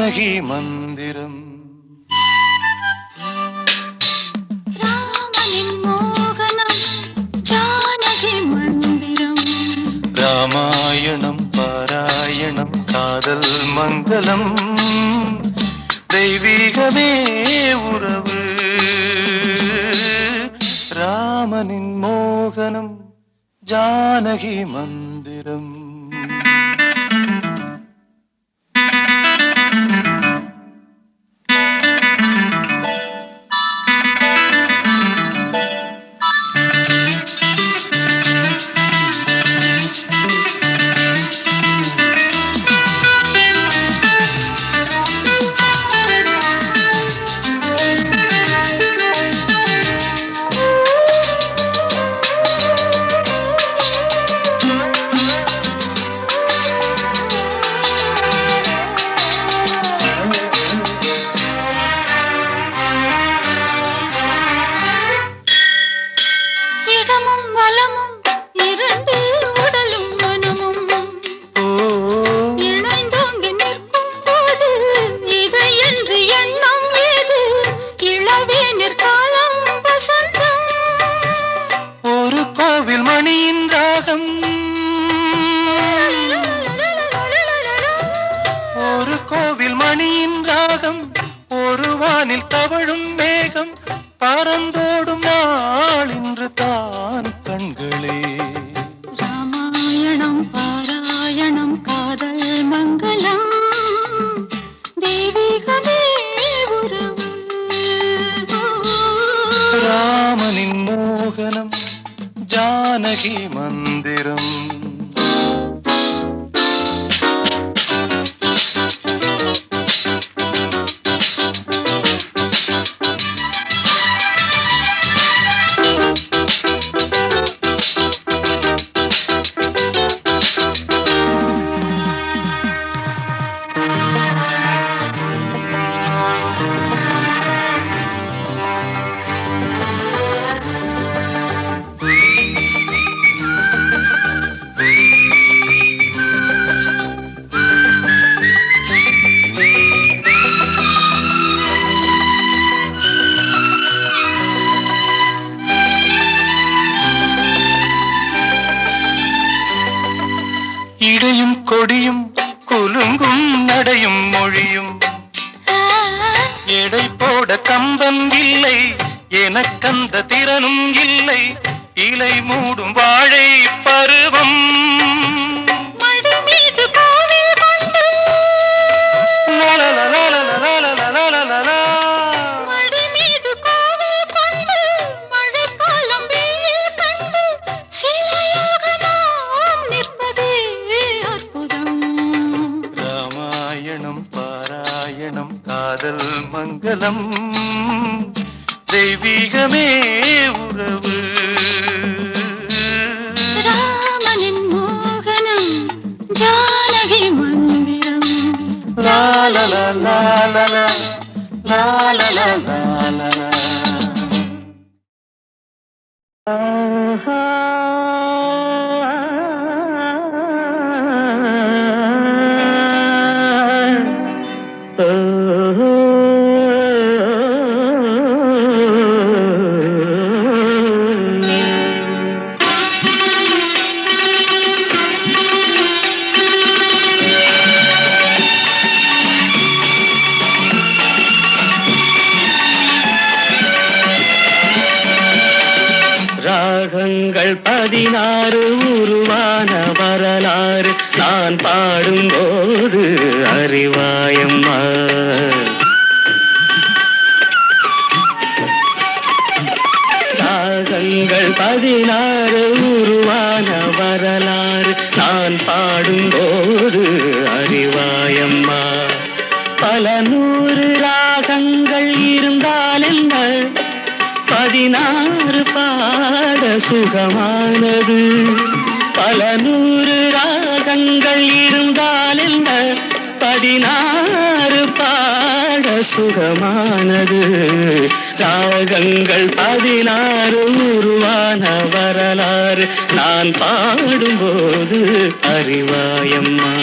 ஜானகி மந்திரம். ராமனின் மோகனம் ஜானகி மந்திரம். ராமாயணம் பாராயணம் காதல் மங்களம் தெய்வீகமே உறவு. ராமனின் மோகனம் ஜானகி மந்திரம். ஒரு கோவில் மணியின் ராகம் ஒரு வானில் தவழும் மேகம் பறந்தோடும் நாள் இன்று தான் கண்களே. ராமாயணம் பாராயணம் காதல் மங்களம் தெய்வீகமே உறவு. ராமனின் மோகனம் ஜானகி மந்திரம். இடையும் கொடியும் குலுங்கும் நடையும் மொழியும் எடை போட கம்பம் இல்லை எனக்கந்த திறனும் இல்லை. இலை மூடும் வாழை பருவம் பாராயணம் காதல் மங்களம் தெய்வீகமே உறவு. ராமனின் மோகனம் ஜானகி மந்திரம். லா லா லா லா லா லா லா லா லா லா. ராகங்கள் 16 உருவான வரலாறு நான் பாடும்போது அறிவாயம்மா. ராகங்கள் 16 உருவான வரலாறு நான் பாடும்போது அறிவாயம்மா. பல 100 ராகங்கள் இருந்தால் என்ன 16 பாட சுகமானது. பல 100 ராகங்கள் இருந்தால் என்ன 16 பாட சுகமானது. ராகங்கள் 16 உருவான வரலாறு நான் பாடும்போது அறிவாயம்மா.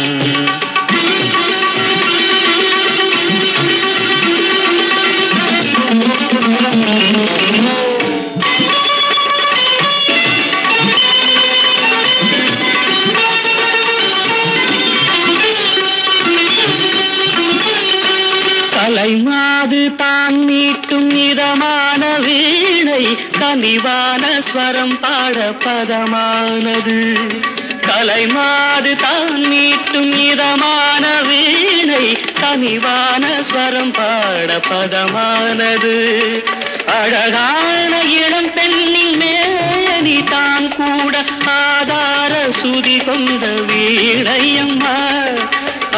மாது தான் மீட்டும் இதமான வீணை கனிவான ஸ்வரம் பாட பதமானது. கலை மாது தான் மீட்டும் இதமான வீணை கனிவான ஸ்வரம் பாட பதமானது. அழகான இளம் பெண்ணின் மேனி தான் கூட ஆதார சுதி கொண்ட வீணையம்மா.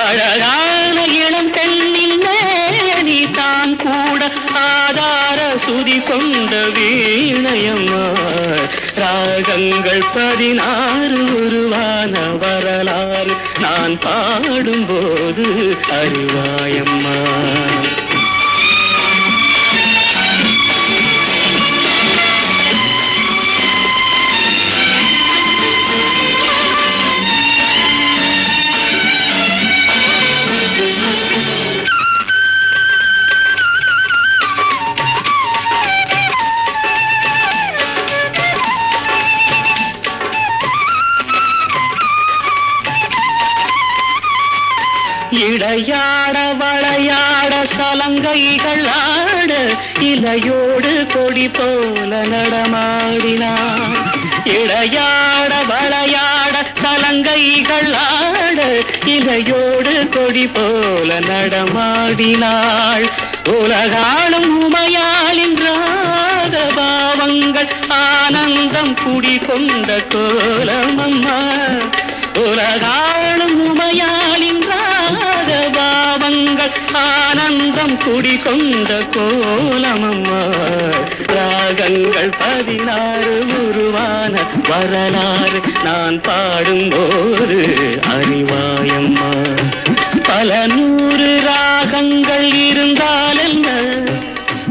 அழகான இளம் பெண்ணின் மேனி தான் கூட ஆதார சுதி கொண்ட வீணையம்மா. ராகங்கள் 16 உருவான வரலாறு நான் பாடும்போது அறிவாயம்மா. இடையாட வளையாட சலங்கைகள் ஆட இலையோடு கொடி போல நடமாடினான். இடையாட வளையாட சலங்கைகள் ஆட இலையோடு கொடி போல நடமாடினாள். உலகாளும் உமையாளின் ராக பாவங்கள் ஆனந்தம் குடிகொண்ட கோலமம்மா. உலகாளும் உமையாளின் பாவங்கள் ஆனந்தம் குடிகொண்ட கோலமம்மா. ராகங்கள் 16 உருவான வரலாறு நான் பாடும்போது அறிவாயம்மா. பல 100 ராகங்கள் இருந்தால் என்ன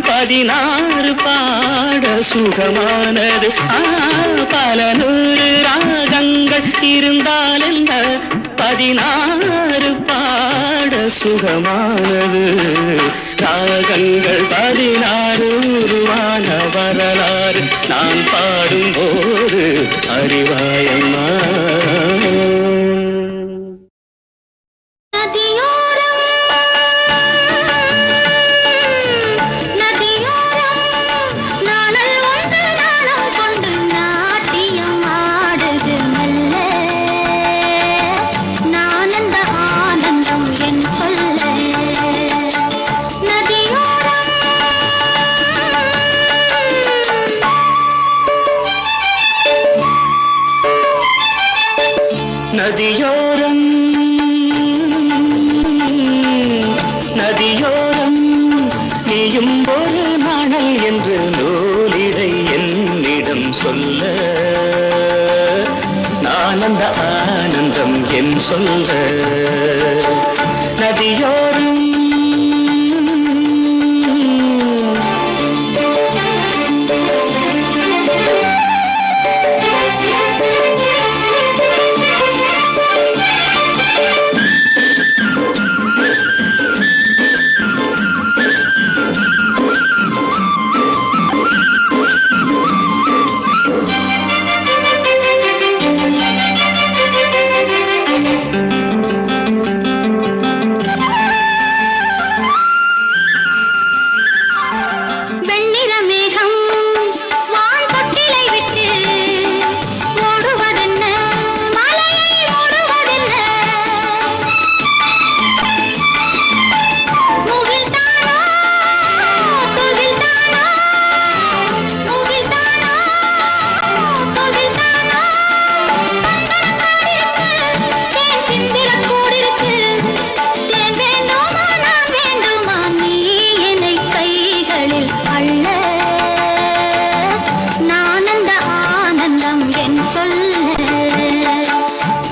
16 பாட சுகமானது. பல 100 ராகங்கள் இருந்தால் என்ன 16 பாட சுகமானது. ராகங்கள் 16 உருவான வரலாறு நான் பாடும்போது அறிவாயம்மா. நதியோரம் நதியோரம் நீயும் ஒரு நாணல் என்று நூலிடை என்னிடம் சொல்ல நான் அந்த ஆனந்தம் என் சொல்ல. நதியோரம்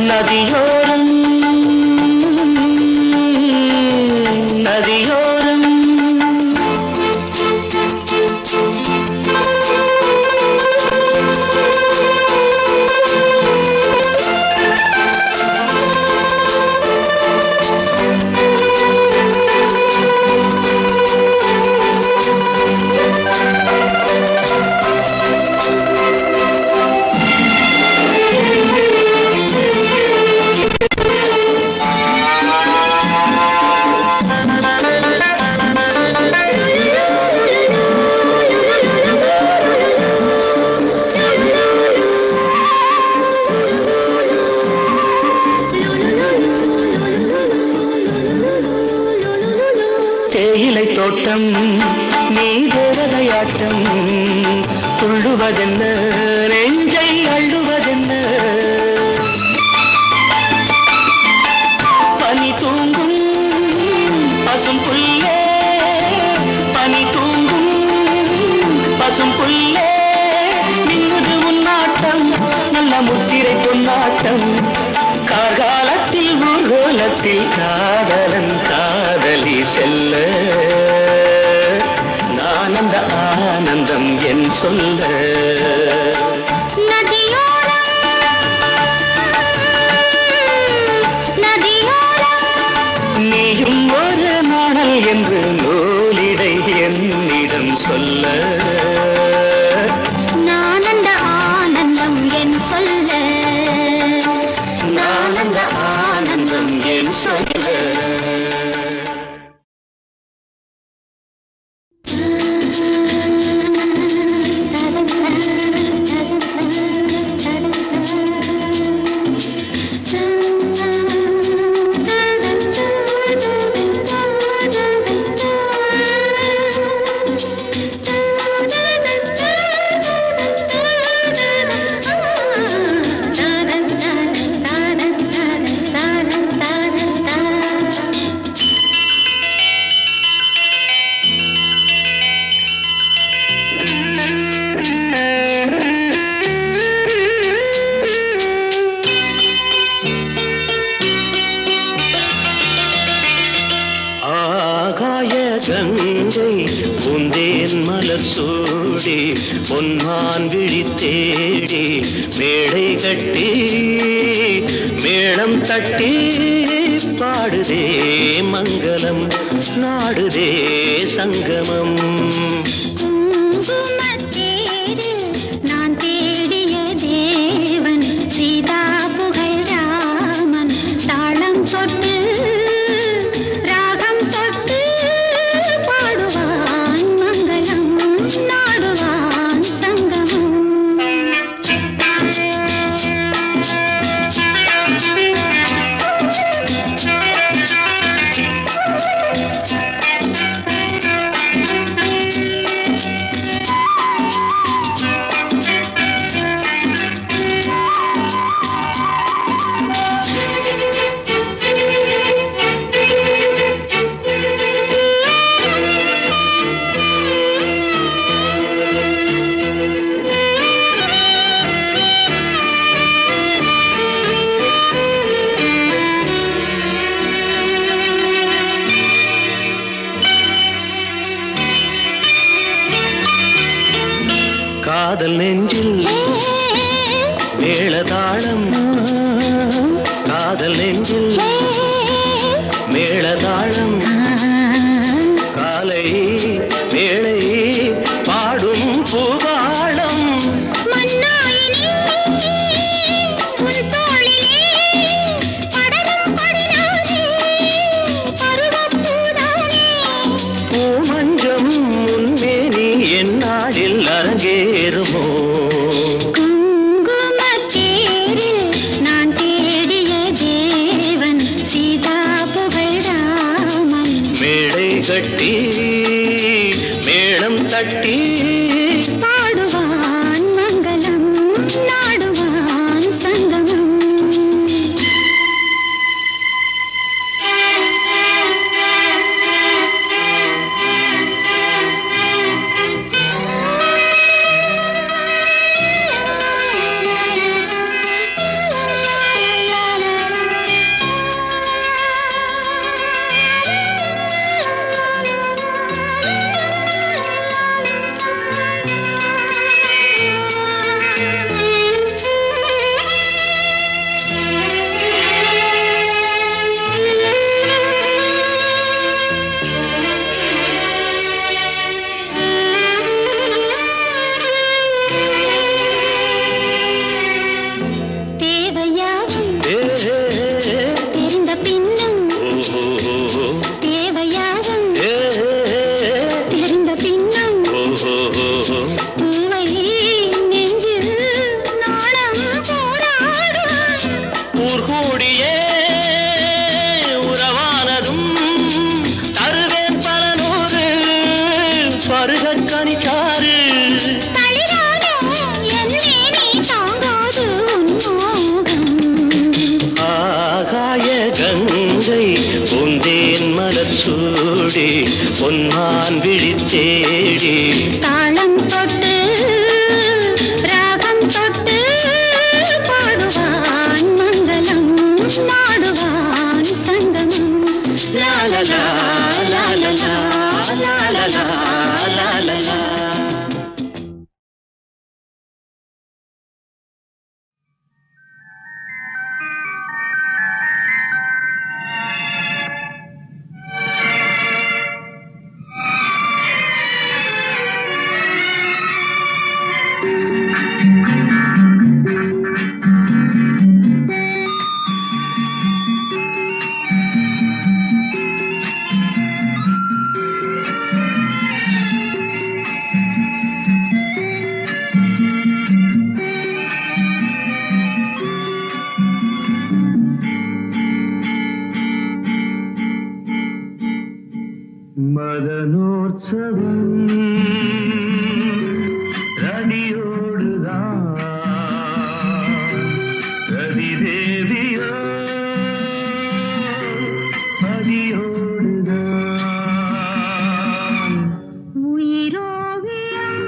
நதியோரம் நதியோரம் தேயிலை தோட்டம் நீ தேவதையாட்டம் துள்ளுவதென்ன நெஞ்சை அள்ளுவதென்ன பனி தூங்கும் பசும் புல்லே பனி தூங்கும் பசும் புல்லே மின்னுது உன்னாட்டம் நல்ல முத்திரை பொன்னாட்டம் காகாலத்தில் ஊர்கோலத்தில் காதலன் காதலி செல்ல நானந்த ஆனந்தம் என் சொல்ல நீயும் ஒரு நாணல் என்று நூலிடை என்னிடம் சொல்ல நானந்த ஆனந்தம் என் சொல்ல நானந்த ஆனந்தம் என் சொல்ல உந்தேன் மலர் சூடி பொன்மான் விழி தேடி மேடை கட்டி மேளம் தட்டி பாடுதே மங்களம் நாடுதே சங்கமம் நான் தேடிய தேவன் சீதா புகழ் ராமன் தாளம் தொட்டு காதல் நெஞ்சில் மேளதாளம் காதல் நெஞ்சில் மேளதாளம் காலை வேளை பாடும் பூவாளம் பூமஞ்சம் முன்னேனி என்னாடில் அரங்கேறுமோ நான் தேடிய தேவன் சீதா புகழ் ராமன் மேடை கட்டி மேளம் தட்டி பாடுவான் மங்களம் நாடுவான் சங்கமம் கனிச்சாறு தளிரானே என் மேனி தாங்காது உன்மோகம். ஆகாய கங்கை பூந்தேன் மலர் சூடி பொன்மான் விழித்தேடி தாளம் தொட்டு ராகம் தொட்டு பாடுவான் மங்களம் நாடுவான் சங்கமம். லாலலா லாலலா லாலலா லாலலா. மதனோற்சவம் ரதியோடுதான் ரதி தேவியோ பதியோடுதான் உயிரோவியம்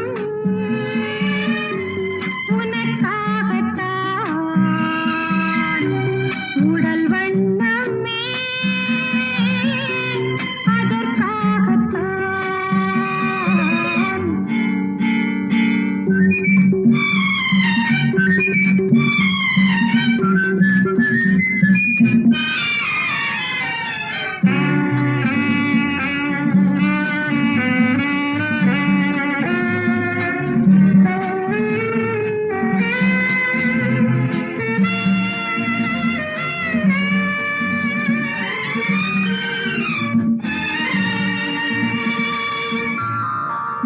உனக்காகத்தான் உடல் வண்ணமே அதற்காகத்தான்.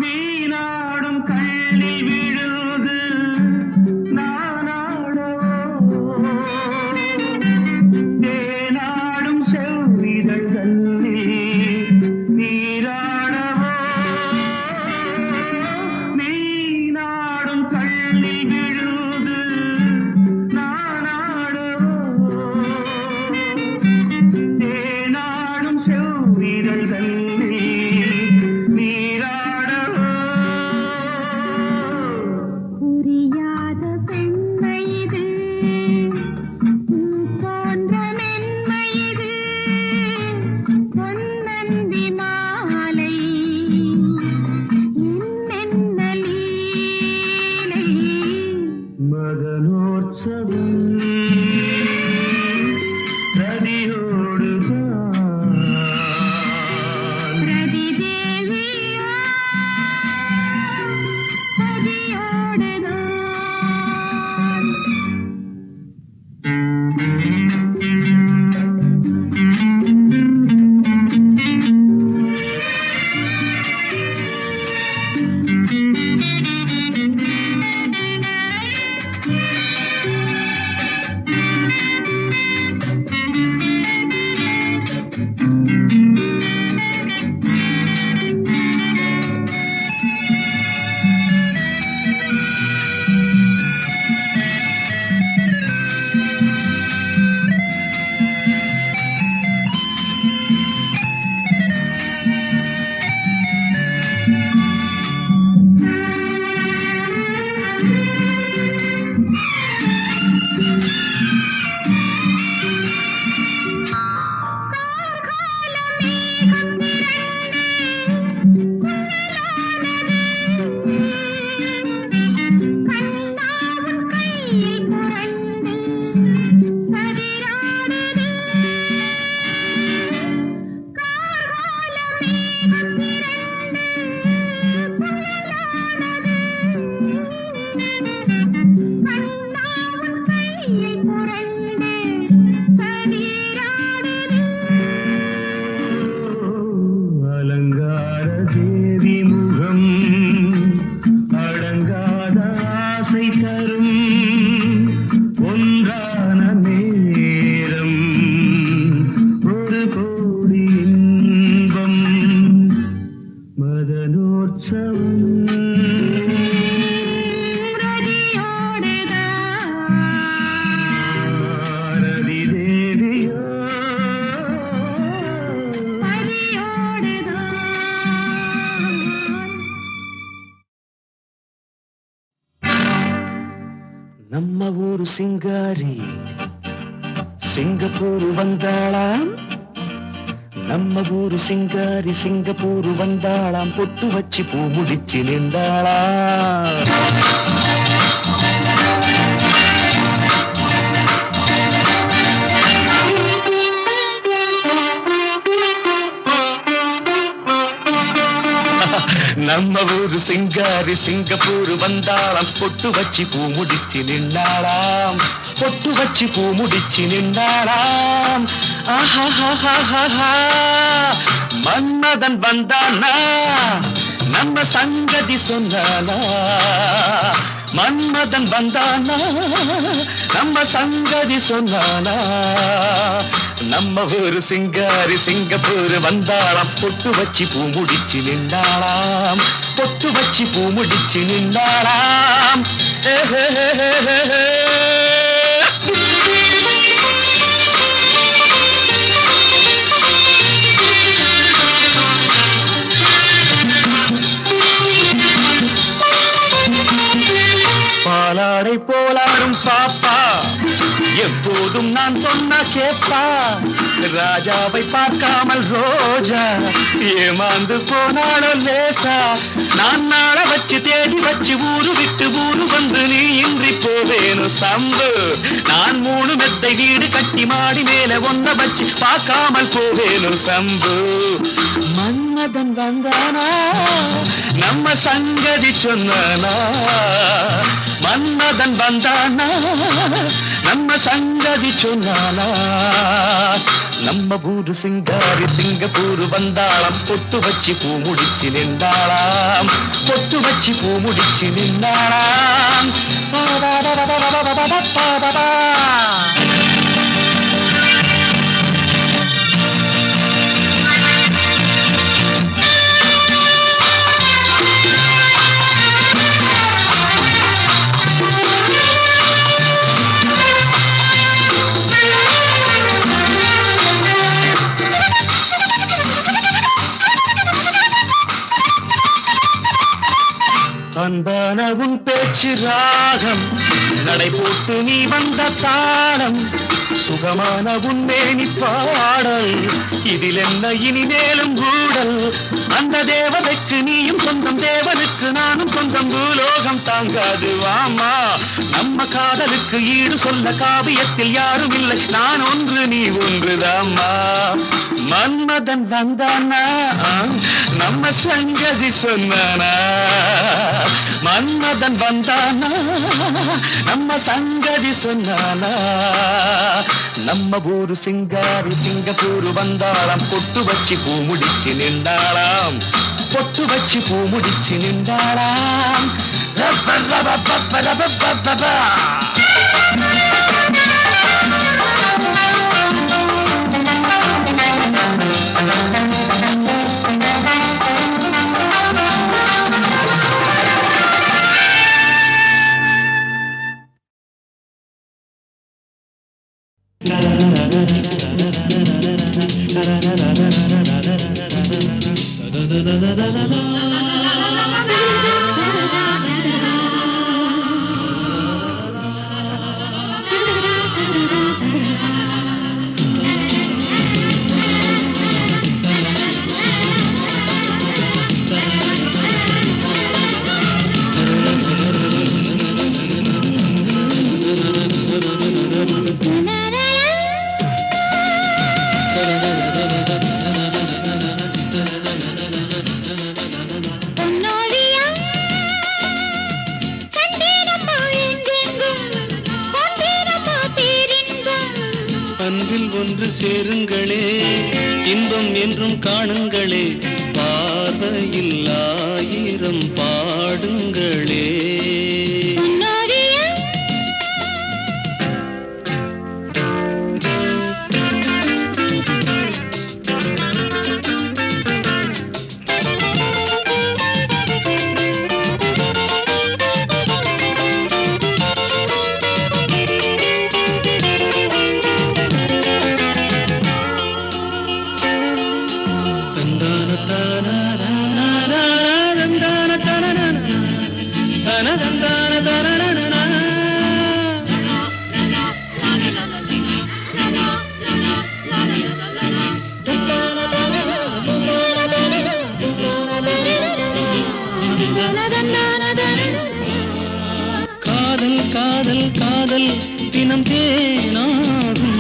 நீனாடும் கண்ணில் விழுது நானாடவோ தேனாடும் செவ்விதழ் தன்னில் நீராடவோ நீனாடும் கண்ணில் விழுது நானாடவோ தேனாடும் செவ்விதழ் தன்னில் நீராடவோ புரியாத பெண்மை இது பூ போன்ற மென்மை இது பொன்னந்தி மாலை என்னென்ன லீலை. மதனோற்சவம் ரதியோடுதான் ரதி தேவியா பதியோடுதான். ரதி தேவியோ நம்ம ஊரு சிங்காரி சிங்கப்பூர் வந்தாளாம். நம்ம ஊரு சிங்காரி சிங்கப்பூர் வந்தாளாம். பொட்டு வச்சு பூ முடிச்சு நின்றாளாம். நம்ம ஊரு சிங்காரி சிங்கப்பூர் வந்தாளாம். பொட்டு வச்சு பூ முடிச்சு நின்றாளாம். பொட்டு வச்சு பூ முடிச்சு நின்றாளாம். ஆஹா, மன்மதன் வந்தானா நம்ம சங்கதி சொன்னானா. மன்மதன் வந்தானா நம்ம சங்கதி சொன்னானா. நம்ம ஊரு சிங்காரி சிங்கப்பூர் வந்தாளாம். பொட்டு வச்சு பூ முடிச்சு நின்றாளாம். பொட்டு வச்சு பூ முடிச்சு நின்றாளாம். பாலாடை போலாடும் பாப்பா எப்போதும் நான் சொன்ன கேப்பா. ராஜாவை பார்க்காமல் ரோஜா ஏமாந்து போனாலோ லேசா. நான் நாள வச்சு தேடி வச்சு ஊரு விட்டு ஊரு வந்து நீ இன்றி போவேனு சம்பு. நான் 3 மெத்தை வீடு கட்டி மாடி மேல ஒன்ன வச்சு பார்க்காமல் போவேனு சம்பு. மன்மதன் வந்தானா நம்ம சங்கதி சொன்னானா. மன்மதன் வந்தானா நம்ம சங்கதி சொன்னானா. நம்ம ஊரு சிங்காரி சிங்கப்பூர் வந்தாளாம். பொட்டு வச்சு பூ முடிச்சு நின்றாளாம். பொட்டு வச்சு பூ முடிச்சு நின்றாளாம். அன்பான உன் பேச்சு ராகம் நடை போட்டு நீ வந்த தாளம். சுகமான உன் மேனி பாடல் இதில் என்ன இனிமேலும் ஊடல். அந்த தேவதைக்கு நீயும் சொந்தம் தேவனுக்கு நானும் சொந்தம். பூலோகம் தாங்காது வாமா. நம்ம காதலுக்கு ஈடு சொல்ல காவியத்தில் யாரும் இல்லை. நான் ஒன்று நீ ஒன்றுதாம்மா. மன்மதன் வந்தானா நம்ம சங்கதி சொன்னானா. மன்மதன் வந்தானா நம்ம சங்கதி சொன்னானா. நம்ம ஊரு சிங்காரி சிங்கப்பூர் வந்தாளாம். பொட்டு வச்சு பூ முடிச்சு நின்றாளாம். பொட்டு வச்சு பூ முடிச்சு நின்றாளாம். அன்பில் ஒன்று சேருங்களே, இன்பம் என்றும் காணுங்களே, பார்வையில் 1000 பாடுங்களே. காதல் காதல் காதல் தினம் தேனாகும்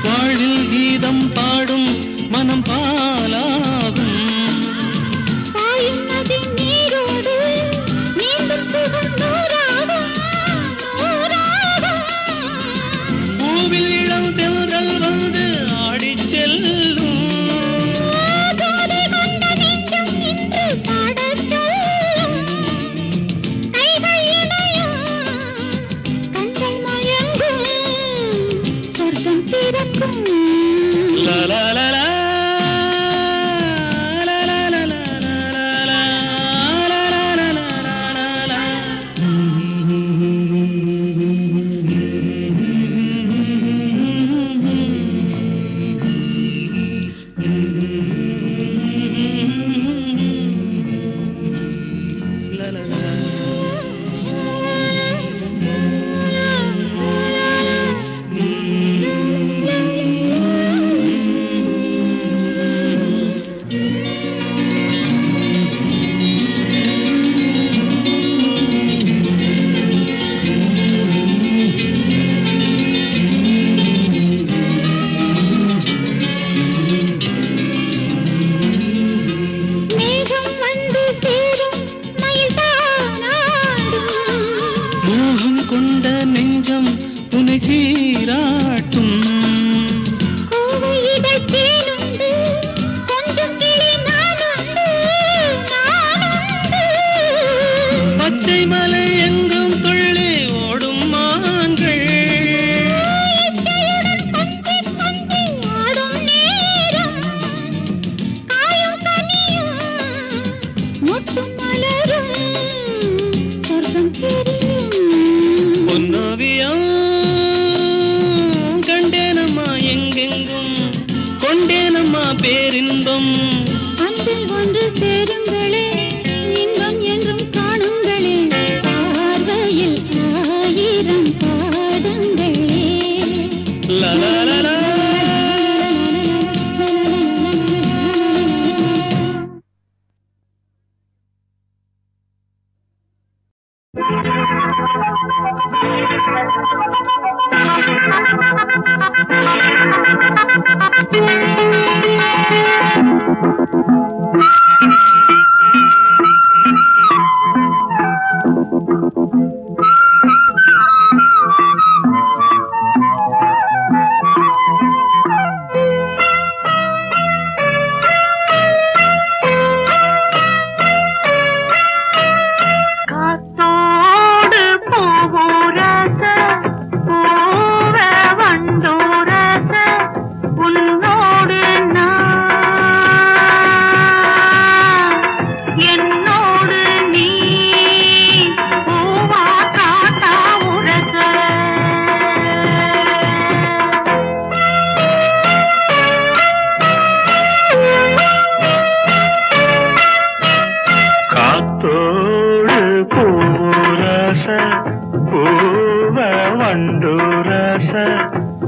வாழ்வில் கீதம் பாடும் மனம் பாலாகும் பூவில் இளம் தென்றல் வந்து ஆடிச் செல்லும் la la la la பேரின்பம் அன்பில் ஒன்று சேருங்களே இன்பம் என்றும் காணுங்களே பார்வையில் ஆயிரம் பாடுங்களே லலலலா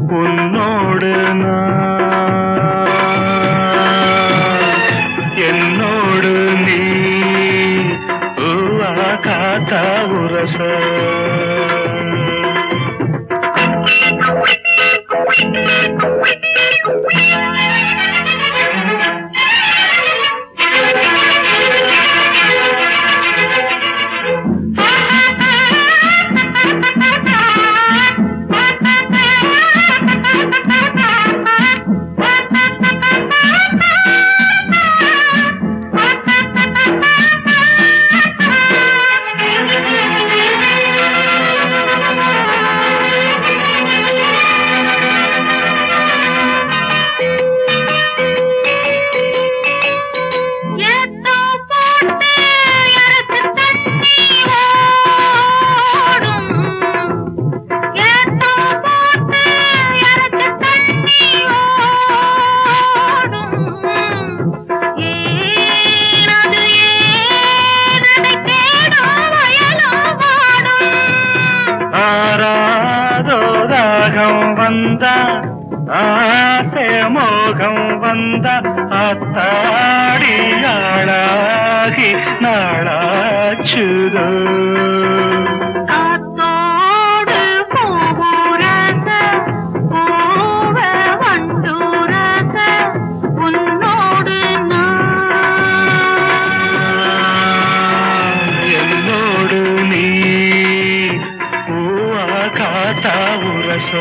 உன்னோடு என்னோடு நீ காத்தா உரச ஆசை மோகம் வந்த அத்தாடி ஆளாகி நாளா காச்சுதோ காத்தோடு பூவுரச பூவ வண்டுரச உன்னோடு என்னோடு நீ பூவா காத்தா உரச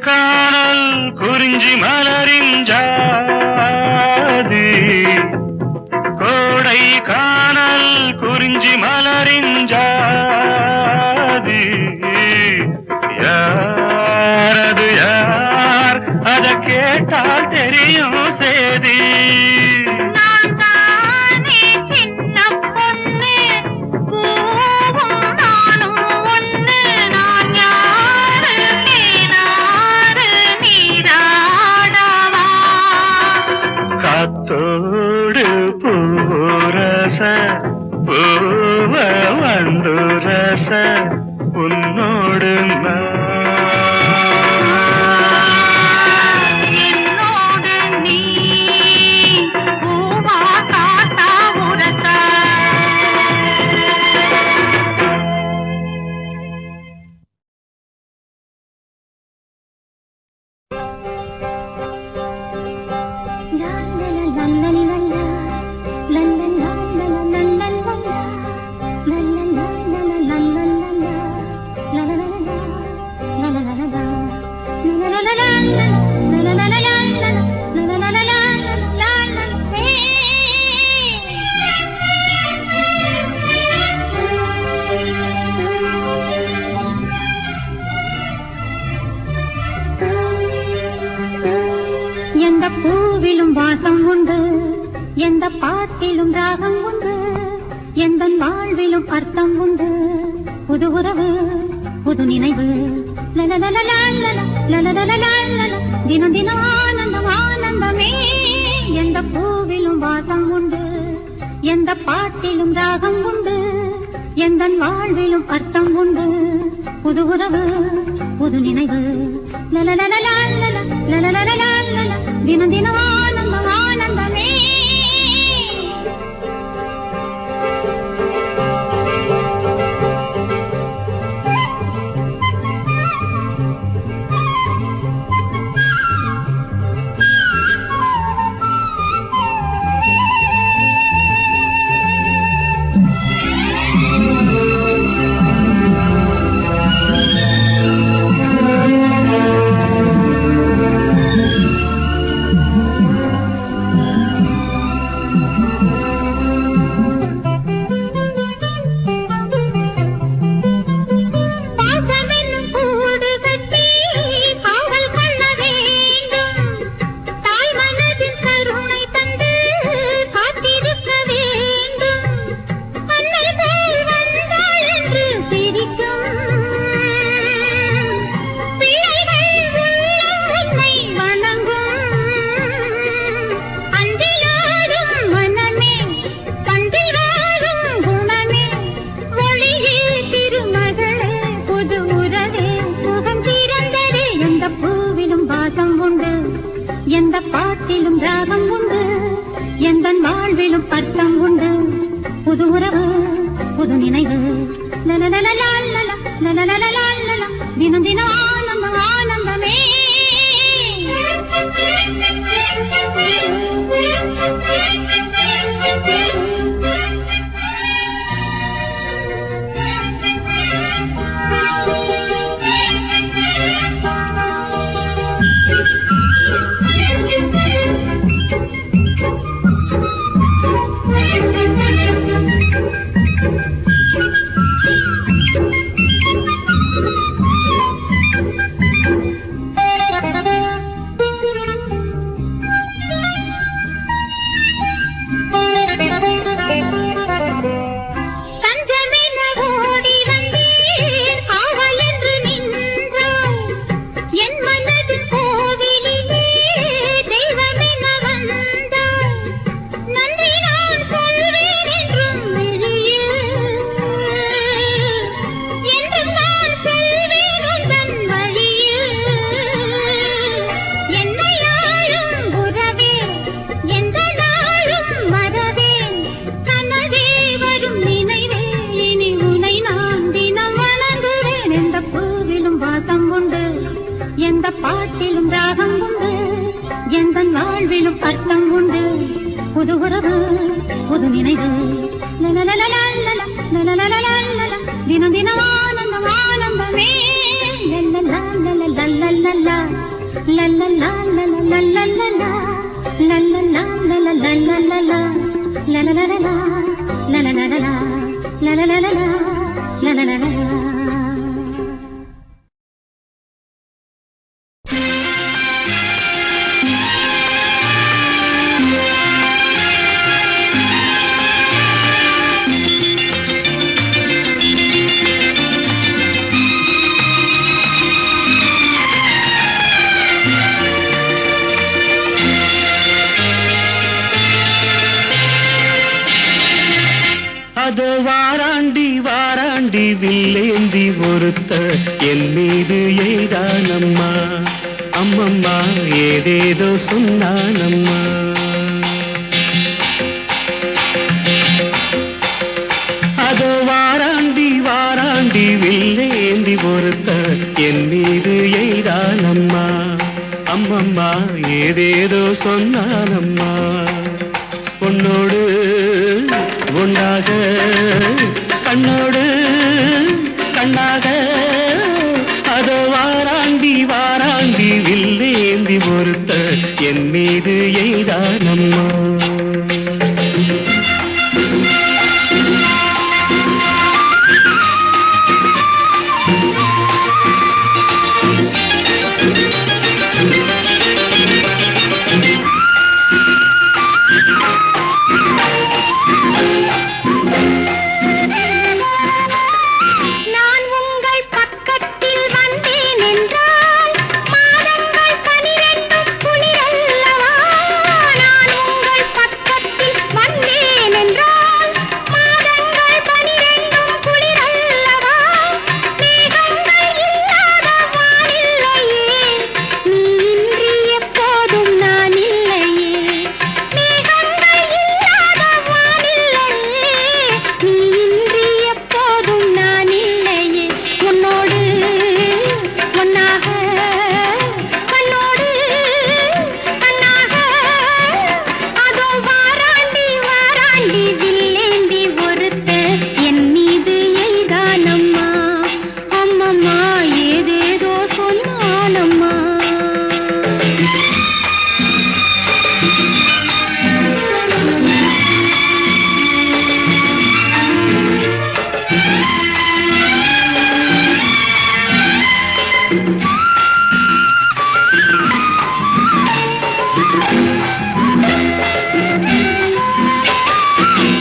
காணல் குறிஞ்சி மலரின் ஜாதி கோடை காணல் குறிஞ்சி மலரின் ஜாதி யாரது யார் அத கேட்டால் தெரியும் சேதி காத்தோடு பூரச பூவ வண்டுரச உன்னோடு என்னோடு நீ பூவா காத்தா உரச எந்த பூவிலும் வாசம் உண்டு எந்த பாட்டிலும் ராகம் உண்டு எந்த வாழ்விலும் அர்த்தம் உண்டு புது உறவு புது நினைவு தினம் தினம் ஆனந்தம் ஆனந்தமே எந்த பூவிலும் வாசம் உண்டு எந்த பாட்டிலும் ராகம் உண்டு எந்த வாழ்விலும் அர்த்தம் உண்டு புது உறவு புது நினைவு தினம் தினம் ஆனந்தம் ஆனந்தமே எந்த பாட்டிலும் ராகம் உண்டு எந்தன் வாழ்விலும் அர்த்தம் உண்டு புது உறவு புது நினைவு தினம் தினம் ஆனந்தம் ஆனந்தமே Thank you. நினைவு லலலலலலல, லலலலலலல, தினம் தினம் ஆனந்தம் ஆனந்தமே லலலலலலலலலலா, லலலலலலலலலலா, லலலலலலலலலலா, லலலலலா, லலலலலா, லலலலலா, லலலலலா. அதோ வாராண்டி வாராண்டி வில்லேந்தி ஒருத்த என் மீது எய்தானம்மா, அம்மம்மா ஏதேதோ சொன்னானம்மா. அதோ வாராண்டி வாராண்டி வில்லேந்தி ஒருத்த என் மீது எய்தானம்மா, அம்மம்மா ஏதேதோ சொன்னானம்மா. பொன்னோடு ஒன்றாக கண்ணோடு கண்ணாக அதோ வாராண்டி வாராண்டி வில்லேந்தி ஒருத்த என் மீது எய்தானம்மா.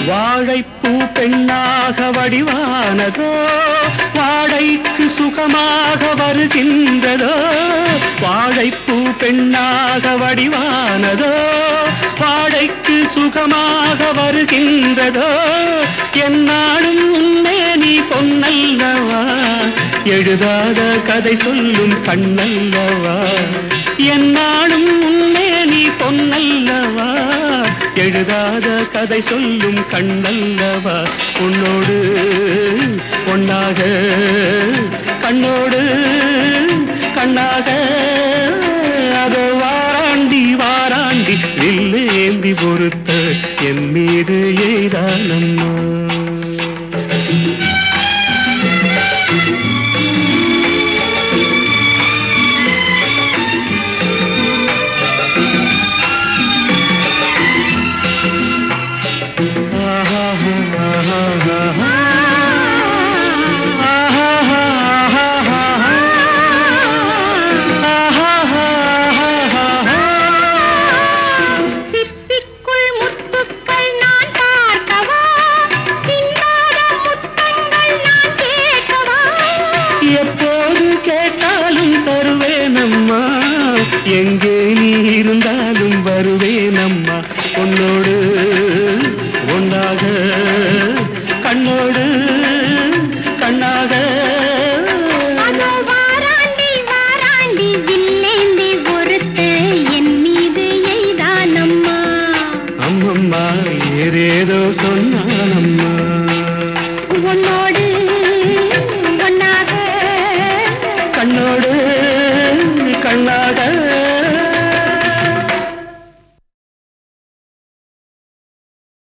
வாழைப்பூ பெண்ணாக வடிவானதோ, வாழைக்கு சுகமாக வருகின்றதோ. வாழைப்பூ பெண்ணாக வடிவானதோ, வாழைக்கு சுகமாக வருகின்றதோ. என்னாலும் உன்னே நீ பொன்னல்லவா, எழுதாத கதை சொல்லும் கண்ணல்லவா. என்னாலும் உன்னே நீ பொன்னல்லவா, எழுதாத கதை சொல்லும் கண்ணல்லவா. உன்னோடு பொன்னாக கண்ணோடு கண்ணாக அதோ வாராண்டி வாராண்டி வில்லேந்தி பொறுத்த என் மீது எய்தானம்மா. எங்கே நீ இருந்தாலும் வருவேனம்மா. உன்னோடு